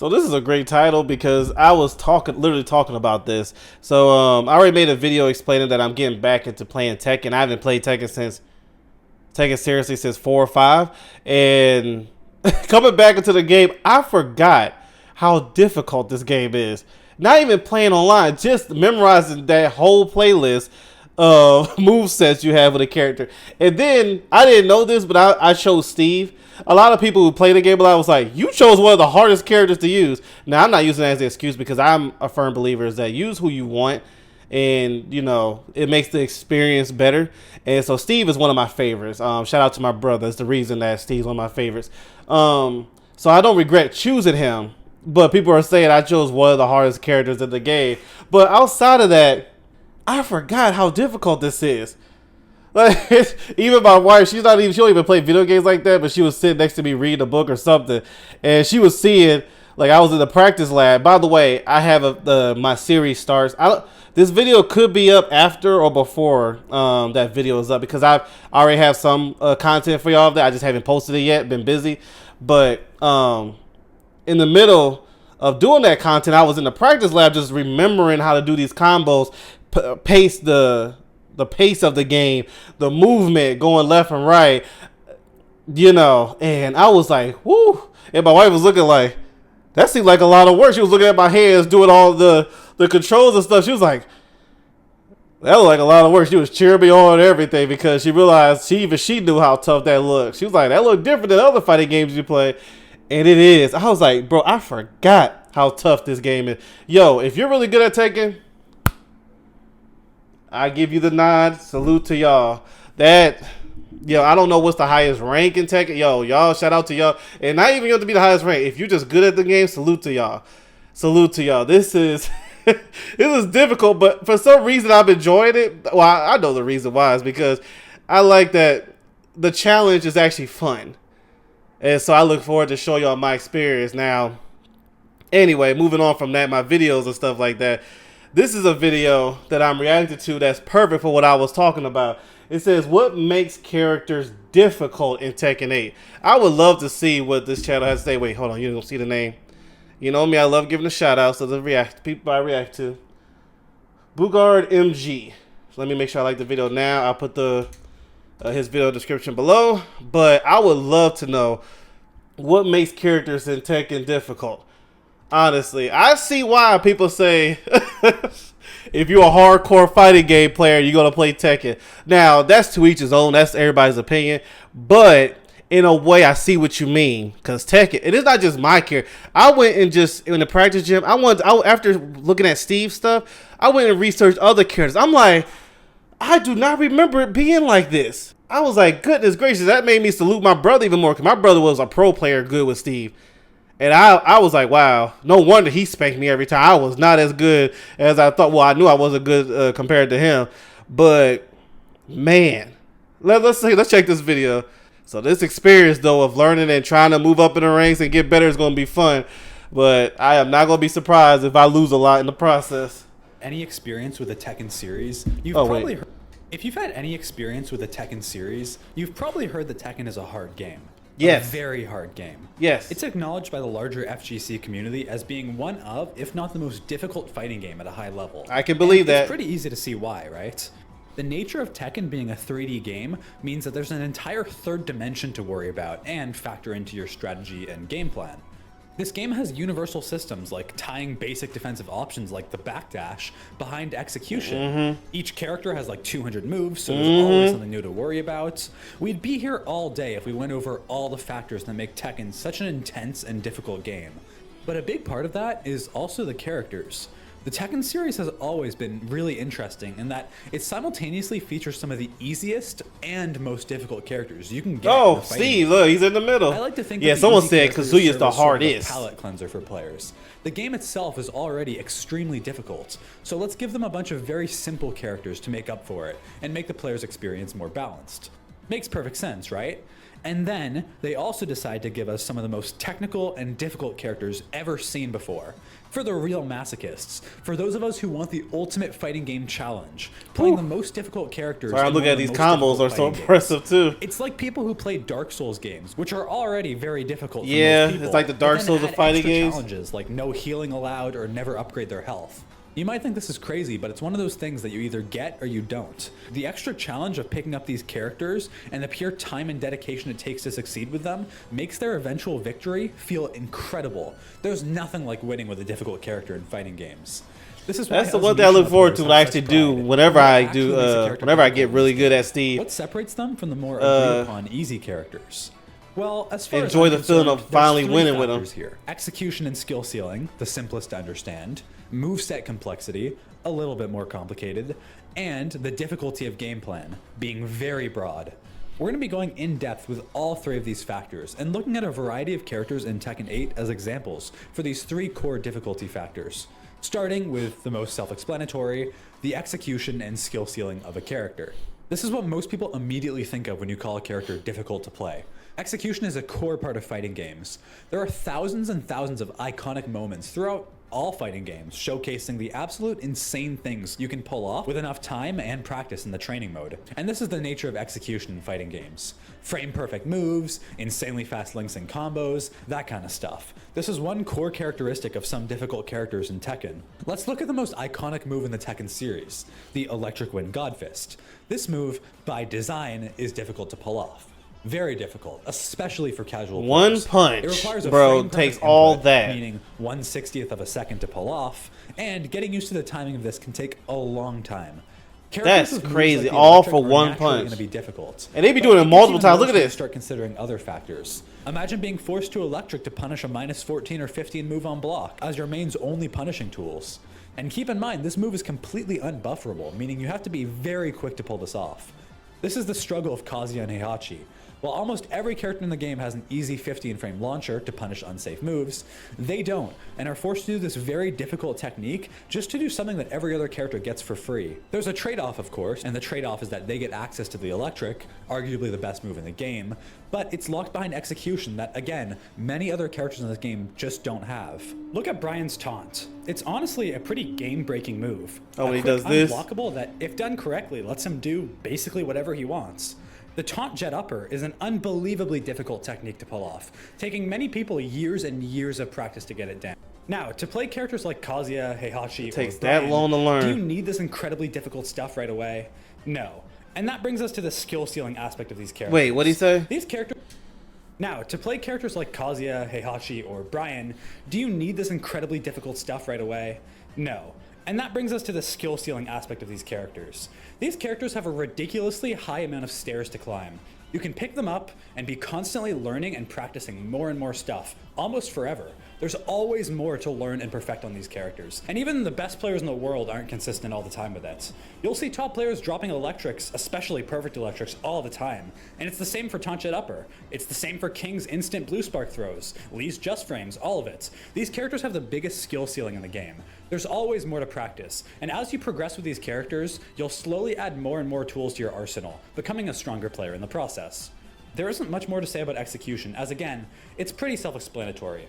So this is a great title because I was literally talking about this. So I already made a video explaining that I'm getting back into playing Tekken. I haven't played Tekken seriously since 4 or 5, and coming back into the game, I forgot how difficult this game is. Not even playing online, just memorizing that whole playlist of movesets you have with a character. And then I didn't know this, but I chose Steve. A lot of people who play the game a lot was like, you chose one of the hardest characters to use. Now, I'm not using that as an excuse because I'm a firm believer is that use who you want, and you know it makes the experience better. And so Steve is one of my favorites. Shout out to my brother. It's the reason that Steve's one of my favorites. So I don't regret choosing him. But people are saying I chose one of the hardest characters in the game. But outside of that, I forgot how difficult this is. Like, even my wife, she don't even play video games like that, but she was sitting next to me reading a book or something, and she was seeing, like, I was in the practice lab. By the way, I have my series starts. This video could be up after or before that video is up because I already have some content for y'all that I just haven't posted it yet. Been busy, but in the middle of doing that content, I was in the practice lab just remembering how to do these combos, pace the pace of the game, the movement going left and right, you know, and I was like, whoo. And my wife was looking like, that seemed like a lot of work. She was looking at my hands doing all the controls and stuff. She was like, that looked like a lot of work. She was cheering me on and everything because she realized she knew how tough that looked. She was like, that looked different than other fighting games you play. And it is. I was like, bro, I forgot how tough this game is. Yo, if you're really good at Tekken, I give you the nod. Salute to y'all. I don't know what's the highest rank in Tekken. Yo, y'all, shout out to y'all. And not even have to be the highest rank. If you're just good at the game, salute to y'all. Salute to y'all. This is this is difficult, but for some reason I'm enjoying it. Well, I know the reason why is because I like that the challenge is actually fun. And so I look forward to show y'all my experience. Now, anyway, moving on from that, my videos and stuff like that. This is a video that I'm reacting to that's perfect for what I was talking about. It says, what makes characters difficult in Tekken 8? I would love to see what this channel has to say. Wait, hold on. You don't see the name. You know me, I love giving a shout out to the people I react to. Bugard MG. So let me make sure I like the video now. I'll put his video description below. But I would love to know what makes characters in Tekken difficult. Honestly, I see why people say if you're a hardcore fighting game player, you're going to play Tekken. Now, that's to each his own. That's everybody's opinion. But in a way, I see what you mean. Because Tekken, it is not just my character. I went and just, in the practice gym, after looking at Steve's stuff, I went and researched other characters. I'm like, I do not remember it being like this. I was like, goodness gracious, that made me salute my brother even more. Because my brother was a pro player good with Steve. And I was like, wow, no wonder he spanked me every time. I was not as good as I thought. Well, I knew I wasn't good compared to him. But, man, let's check this video. So this experience, though, of learning and trying to move up in the ranks and get better is going to be fun. But I am not going to be surprised if I lose a lot in the process. Any experience with the Tekken series, if you've had any experience with the Tekken series, you've probably heard that Tekken is a hard game. Yes. A very hard game. Yes. It's acknowledged by the larger FGC community as being one of, if not the most difficult fighting game at a high level. I can believe that. It's pretty easy to see why, right? The nature of Tekken being a 3D game means that there's an entire third dimension to worry about and factor into your strategy and game plan. This game has universal systems like tying basic defensive options like the backdash behind execution. Each character has like 200 moves, so there's always something new to worry about. We'd be here all day if we went over all the factors that make Tekken such an intense and difficult game. But a big part of that is also the characters. The Tekken series has always been really interesting in that it simultaneously features some of the easiest and most difficult characters you can get. Oh, Steve, look, he's in the middle. I like to think yeah, that someone said Kazuya's the hardest. Palette cleanser for players. The game itself is already extremely difficult, so let's give them a bunch of very simple characters to make up for it and make the player's experience more balanced. Makes perfect sense, right? And then they also decide to give us some of the most technical and difficult characters ever seen before. For the real masochists, for those of us who want the ultimate fighting game challenge, playing the most difficult characters. Sorry, I'm looking at these combos are so games. impressive too. It's like people who play Dark Souls games, which are already very difficult for Yeah, most people, it's like the Dark but then Souls of add fighting extra games. challenges like no healing allowed or never upgrade their health. You might think this is crazy, but it's one of those things that you either get or you don't. The extra challenge of picking up these characters and the pure time and dedication it takes to succeed with them makes their eventual victory feel incredible. There's nothing like winning with a difficult character in fighting games. This is That's the one thing I look forward to actually do whenever I do, whenever I get really good at Steve. What separates them from the more agreed upon easy characters? Well, as far Enjoy as the feeling of finally winning with them. here. Execution and skill ceiling, the simplest to understand. Moveset complexity, a little bit more complicated. And the difficulty of game plan, being very broad. We're going to be going in depth with all three of these factors and looking at a variety of characters in Tekken 8 as examples for these three core difficulty factors. Starting with the most self-explanatory, the execution and skill ceiling of a character. This is what most people immediately think of when you call a character difficult to play. Execution is a core part of fighting games. There are thousands and thousands of iconic moments throughout all fighting games, showcasing the absolute insane things you can pull off with enough time and practice in the training mode. And this is the nature of execution in fighting games. Frame perfect moves, insanely fast links and combos, that kind of stuff. This is one core characteristic of some difficult characters in Tekken. Let's look at the most iconic move in the Tekken series, the Electric Wind Godfist. This move, by design, is difficult to pull off. Very difficult, especially for casual One players. punch, It requires a bro, frame-perfect takes all input, that. meaning 1/60th of a second to pull off, and getting used to the timing of this can take a long time. That's Characters with moves crazy, like the all electric for are one naturally punch. Gonna be difficult. And they be But doing it gets multiple even times. Look worse at when you this. Start considering other factors. Imagine being forced to electric to punish a -14 or 15 move on block as your main's only punishing tools. And keep in mind, this move is completely unbufferable, meaning you have to be very quick to pull this off. This is the struggle of Kazuya and Heihachi. While almost every character in the game has an easy 15 frame launcher to punish unsafe moves, they don't, and are forced to do this very difficult technique just to do something that every other character gets for free. There's a trade-off, of course, and the trade-off is that they get access to the electric, arguably the best move in the game, but it's locked behind execution that, again, many other characters in this game just don't have. Look at Brian's taunt. It's honestly a pretty game-breaking move. Oh, when A he quick does this? unblockable that, if done correctly, lets him do basically whatever he wants. The taunt jet upper is an unbelievably difficult technique to pull off, taking many people years and years of practice to get it down. Now, to play characters like Kazuya, Heihachi, takes or that Brian, long to learn. do you need this incredibly difficult stuff right away? No. And that brings us to the skill ceiling aspect of these characters. Wait, what'd he say? These characters... Now, to play characters like Kazuya, Heihachi, or Brian, do you need this incredibly difficult stuff right away? No. And that brings us to the skill ceiling aspect of these characters. These characters have a ridiculously high amount of stairs to climb. You can pick them up and be constantly learning and practicing more and more stuff, almost forever. There's always more to learn and perfect on these characters. And even the best players in the world aren't consistent all the time with it. You'll see top players dropping electrics, especially perfect electrics, all the time. And it's the same for Tanchet Upper. It's the same for King's instant blue spark throws, Lee's just frames, all of it. These characters have the biggest skill ceiling in the game. There's always more to practice. And as you progress with these characters, you'll slowly add more and more tools to your arsenal, becoming a stronger player in the process. There isn't much more to say about execution, as again, it's pretty self-explanatory.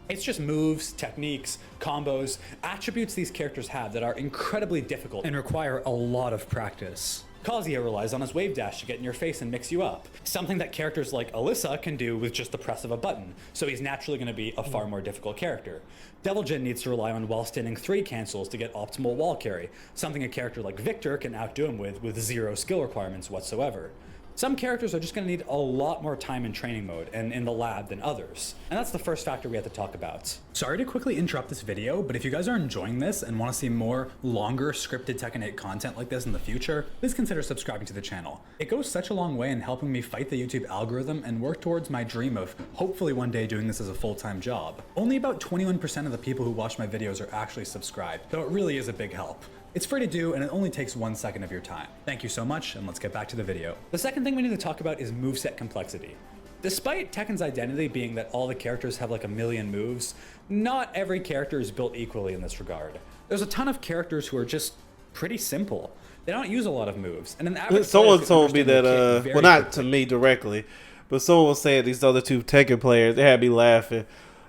It's just moves, techniques, combos, attributes these characters have that are incredibly difficult and require a lot of practice. Kazuya relies on his wave dash to get in your face and mix you up, something that characters like Alyssa can do with just the press of a button, so he's naturally going to be a far more difficult character. Devil Jin needs to rely on while standing 3 cancels to get optimal wall carry, something a character like Victor can outdo him with 0 skill requirements whatsoever. Some characters are just going to need a lot more time in training mode and in the lab than others. And that's the first factor we have to talk about. Sorry to quickly interrupt this video, but if you guys are enjoying this and want to see more longer scripted Tekken 8 content like this in the future, please consider subscribing to the channel. It goes such a long way in helping me fight the YouTube algorithm and work towards my dream of hopefully one day doing this as a full-time job. Only about 21% of the people who watch my videos are actually subscribed, so it really is a big help. It's free to do, and it only takes 1 second of your time. Thank you so much, and let's get back to the video. The second thing we need to talk about is moveset complexity. Despite Tekken's identity being that all the characters have like a million moves, not every character is built equally in this regard. There's a ton of characters who are just pretty simple. They don't use a lot of moves, and an average Someone player could told me understand the that, kit well, very not to me directly, But someone was saying these other two Tekken players, they had me laughing.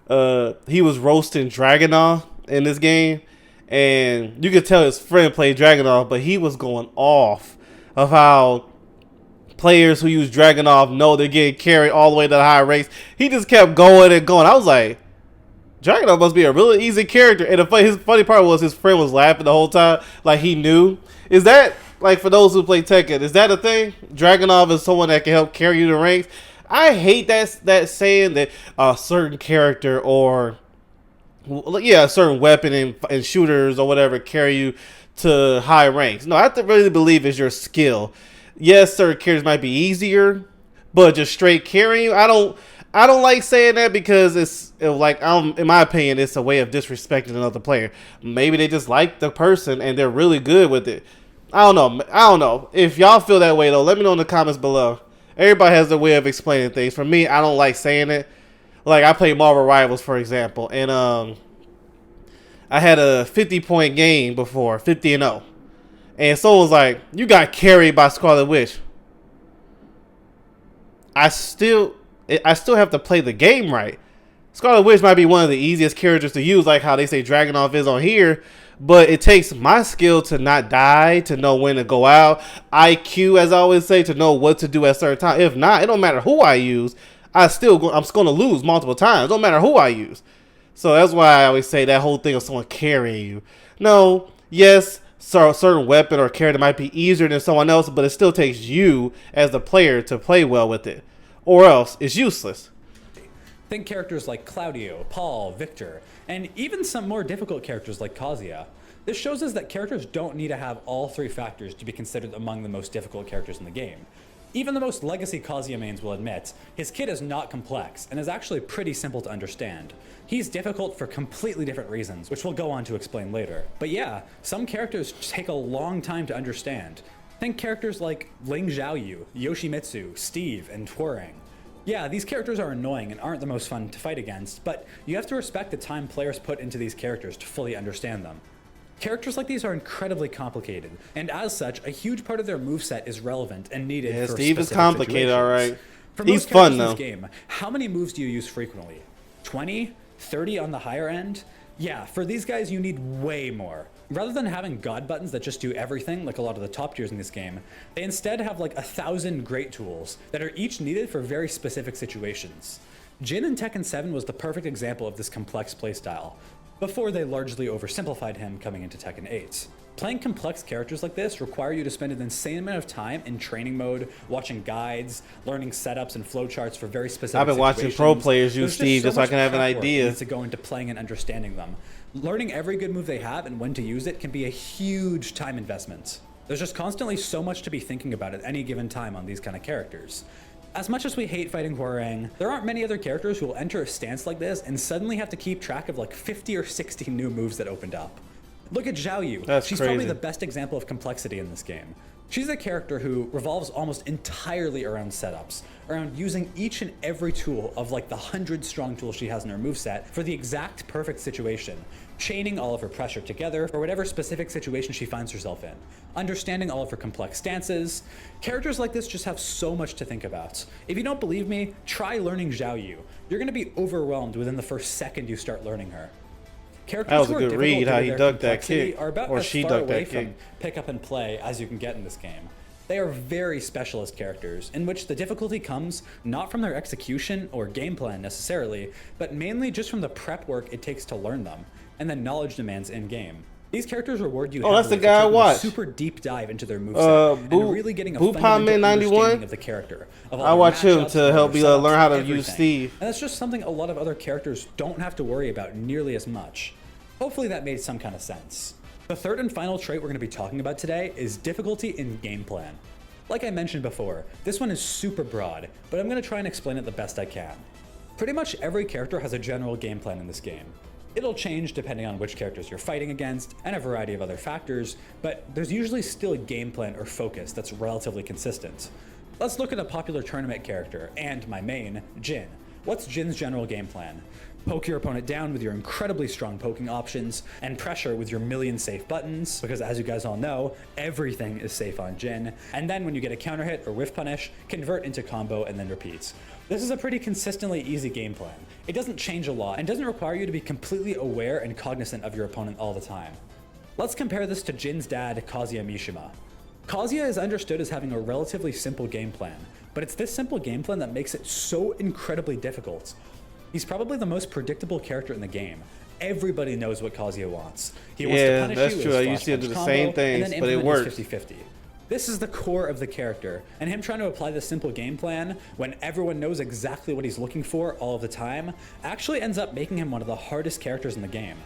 He was roasting Dragunov in this game, and you could tell his friend played Dragunov, but he was going off of how players who use Dragunov know they're getting carried all the way to the high ranks. He just kept going and going. I was like, Dragunov must be a really easy character. And his funny part was his friend was laughing the whole time, like he knew. Is that, like, for those who play Tekken, is that a thing? Dragunov is someone that can help carry you to ranks. I hate that saying that a certain character or a certain weapon and shooters or whatever carry you to high ranks. No, I have to really believe it's your skill. Yes, certain characters might be easier, but just straight carrying you, I don't like saying that because it's like, in my opinion, it's a way of disrespecting another player. Maybe they just like the person and they're really good with it. I don't know. If y'all feel that way though, let me know in the comments below. Everybody has their way of explaining things. For me, I don't like saying it. Like, I played Marvel Rivals, for example, and I had a 50-point game before, 50-0. And someone was like, you got carried by Scarlet Witch. I still have to play the game right. Scarlet Witch might be one of the easiest characters to use, like how they say Dragunov is on here, but it takes my skill to not die, to know when to go out, IQ, as I always say, to know what to do at certain times. If not, it don't matter who I use, I'm going to lose multiple times. It don't matter who I use. So that's why I always say that whole thing of someone carrying you. No, yes, so a certain weapon or character might be easier than someone else, but it still takes you as the player to play well with it, or else it's useless. Think characters like Claudio, Paul, Victor, and even some more difficult characters like Kazuya. This shows us that characters don't need to have all three factors to be considered among the most difficult characters in the game. Even the most legacy Kazuya mains will admit, his kit is not complex and is actually pretty simple to understand. He's difficult for completely different reasons, which we'll go on to explain later. But yeah, some characters take a long time to understand. Think characters like Ling Xiaoyu, Yoshimitsu, Steve, and Tuareg. Yeah, these characters are annoying and aren't the most fun to fight against, but you have to respect the time players put into these characters to fully understand them. Characters like these are incredibly complicated, and as such, a huge part of their moveset is relevant and needed for Steve is specific complicated, situations. alright. For He's most fun, characters in though. this game, how many moves do you use frequently? 20? 30 on the higher end? Yeah, for these guys you need way more. Rather than having god buttons that just do everything like a lot of the top tiers in this game, they instead have like 1,000 great tools that are each needed for very specific situations. Jin in Tekken 7 was the perfect example of this complex playstyle, before they largely oversimplified him coming into Tekken 8. Playing complex characters like this require you to spend an insane amount of time in training mode, watching guides, learning setups and flowcharts for very specific I've been watching pro players use Steve just so I can have an idea to go into playing and understanding them. Learning every good move they have and when to use it can be a huge time investment. There's just constantly so much to be thinking about at any given time on these kind of characters. As much as we hate fighting Tuareg, there aren't many other characters who will enter a stance like this and suddenly have to keep track of like 50 or 60 new moves that opened up. Look at Xiaoyu. She's crazy. probably the best example of complexity in this game. She's a character who revolves almost entirely around setups, around using each and every tool of like the 100 strong tools she has in her moveset for the exact perfect situation, chaining all of her pressure together for whatever specific situation she finds herself in, understanding all of her complex stances. Characters like this just have so much to think about. If you don't believe me, try learning Xiaoyu. You're going to be overwhelmed within the first second you start learning her. Characters That was who a are good difficult read due how to he their ducked that complexity kick, are about or as she far ducked away that from kick. pick up and play as you can get in this game. They are very specialist characters, in which the difficulty comes not from their execution or game plan necessarily, but mainly just from the prep work it takes to learn them, and the knowledge demands in-game. These characters reward you Oh, that's the heavily for guy I taking a watched. super deep dive into their moveset, and really getting a Boo-Pah fundamental Man 91? understanding of the character. Of all I their watch him matchups, to all help their me learn how to setups, use everything. Steve. And that's just something a lot of other characters don't have to worry about nearly as much. Hopefully that made some kind of sense. The third and final trait we're going to be talking about today is difficulty in game plan. Like I mentioned before, this one is super broad, but I'm going to try and explain it the best I can. Pretty much every character has a general game plan in this game. It'll change depending on which characters you're fighting against and a variety of other factors, but there's usually still a game plan or focus that's relatively consistent. Let's look at a popular tournament character, and my main, Jin. What's Jin's general game plan? Poke your opponent down with your incredibly strong poking options, and pressure with your million safe buttons, because as you guys all know, everything is safe on Jhin. And then when you get a counter hit or whiff punish, convert into combo and then repeat. This is a pretty consistently easy game plan. It doesn't change a lot and doesn't require you to be completely aware and cognizant of your opponent all the time. Let's compare this to Jin's dad, Kazuya Mishima. Kazuya is understood as having a relatively simple game plan, but it's this simple game plan that makes it so incredibly difficult. He's probably the most predictable character in the game. Everybody knows what Kazuya wants. He wants to punish that's you true. with I his used to flash do the punch same combo, things, and then but it implement works. his 50-50. This is the core of the character, and him trying to apply this simple game plan when everyone knows exactly what he's looking for all of the time actually ends up making him one of the hardest characters in the game.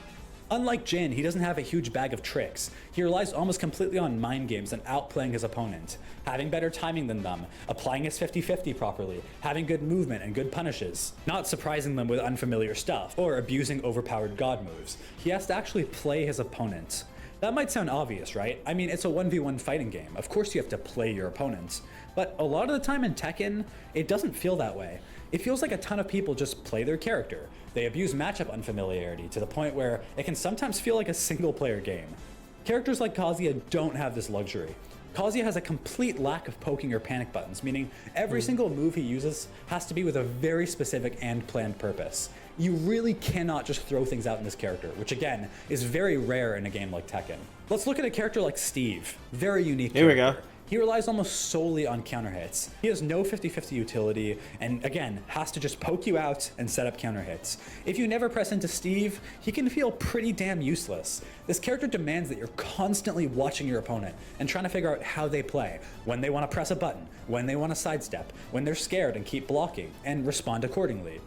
Unlike Jhin, he doesn't have a huge bag of tricks. He relies almost completely on mind games and outplaying his opponent, having better timing than them, applying his 50-50 properly, having good movement and good punishes, not surprising them with unfamiliar stuff, or abusing overpowered god moves. He has to actually play his opponent. That might sound obvious, right? I mean, it's a 1v1 fighting game. Of course you have to play your opponent. But a lot of the time in Tekken, it doesn't feel that way. It feels like a ton of people just play their character. They abuse matchup unfamiliarity to the point where it can sometimes feel like a single player game. Characters like Kazuya don't have this luxury. Kazuya has a complete lack of poking or panic buttons, meaning every single move he uses has to be with a very specific and planned purpose. You really cannot just throw things out in this character, which again, is very rare in a game like Tekken. Let's look at a character like Steve. Very unique character. Here we go. He relies almost solely on counter hits. He has no 50-50 utility, and again, has to just poke you out and set up counter hits. If you never press into Steve, he can feel pretty damn useless. This character demands that you're constantly watching your opponent and trying to figure out how they play, when they want to press a button, when they want to sidestep, when they're scared and keep blocking, and respond accordingly.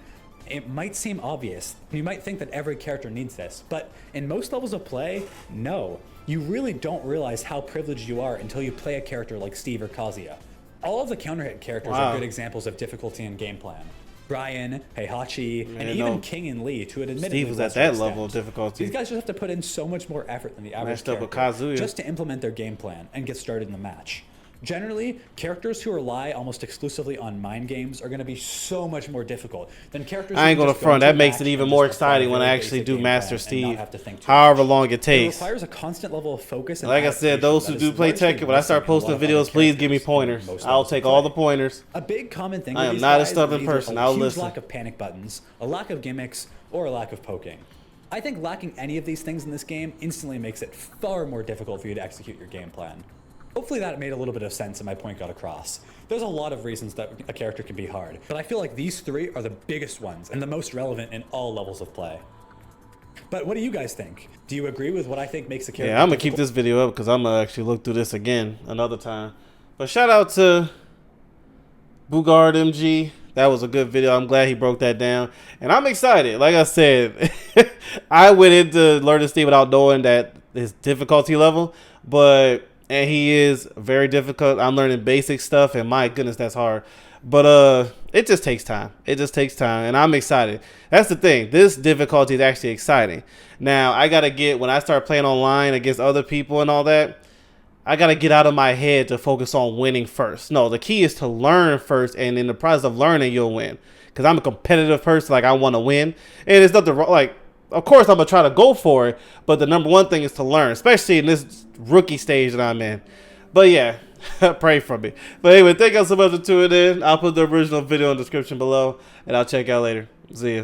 It might seem obvious, you might think that every character needs this, but in most levels of play, no. You really don't realize how privileged you are until you play a character like Steve or Kazuya. All of the counter hit characters are good examples of difficulty and game plan. Brian, Heihachi, and even King and Lee to an admittedly Steve was at lesser that extent. level of difficulty. These guys just have to put in so much more effort than the average Matched up with character Kazuya. just to implement their game plan and get started in the match. Generally, characters who rely almost exclusively on mind games are going to be so much more difficult than characters I ain't who gonna just go front. into That a makes match it even and more just apply a exciting when I very actually basic do game Master plan and Steve. not have to think too However much. long it It takes. requires a constant level of focus and Like I said, those who adaptation do that play is largely Tekken, when I start missing in a lot posting of other videos, please give me characters in pointers. most I'll levels of take all play. the pointers. A big common thing I with am these not a guys stubborn is either person. a I'll huge listen. lack of panic buttons, a lack of gimmicks, or a lack of poking. I think lacking any of these things in this game instantly makes it far more difficult for you to execute your game plan. Hopefully that made a little bit of sense and my point got across. There's a lot of reasons that a character can be hard, but I feel like these three are the biggest ones and the most relevant in all levels of play. But what do you guys think? Do you agree with what I think makes a character Yeah, I'm gonna keep difficult? this video up because I'm gonna actually look through this again another time. But shout out to Bugard MG. That was a good video. I'm glad he broke that down. And I'm excited. Like I said, I went into learning Steve without knowing that his difficulty level, and he is very difficult. I'm learning basic stuff, and my goodness, that's hard. But it just takes time. It just takes time, and I'm excited. That's the thing. This difficulty is actually exciting. Now, I got to get, when I start playing online against other people and all that, I got to get out of my head to focus on winning first. No, the key is to learn first, and in the process of learning, you'll win. Because I'm a competitive person. Like, I want to win. And there's nothing wrong. Like, of course, I'm going to try to go for it. But the number one thing is to learn, especially in this rookie stage that I'm in. But, yeah, pray for me. But anyway, thank you so much for tuning in. I'll put the original video in the description below, and I'll check out later. See ya.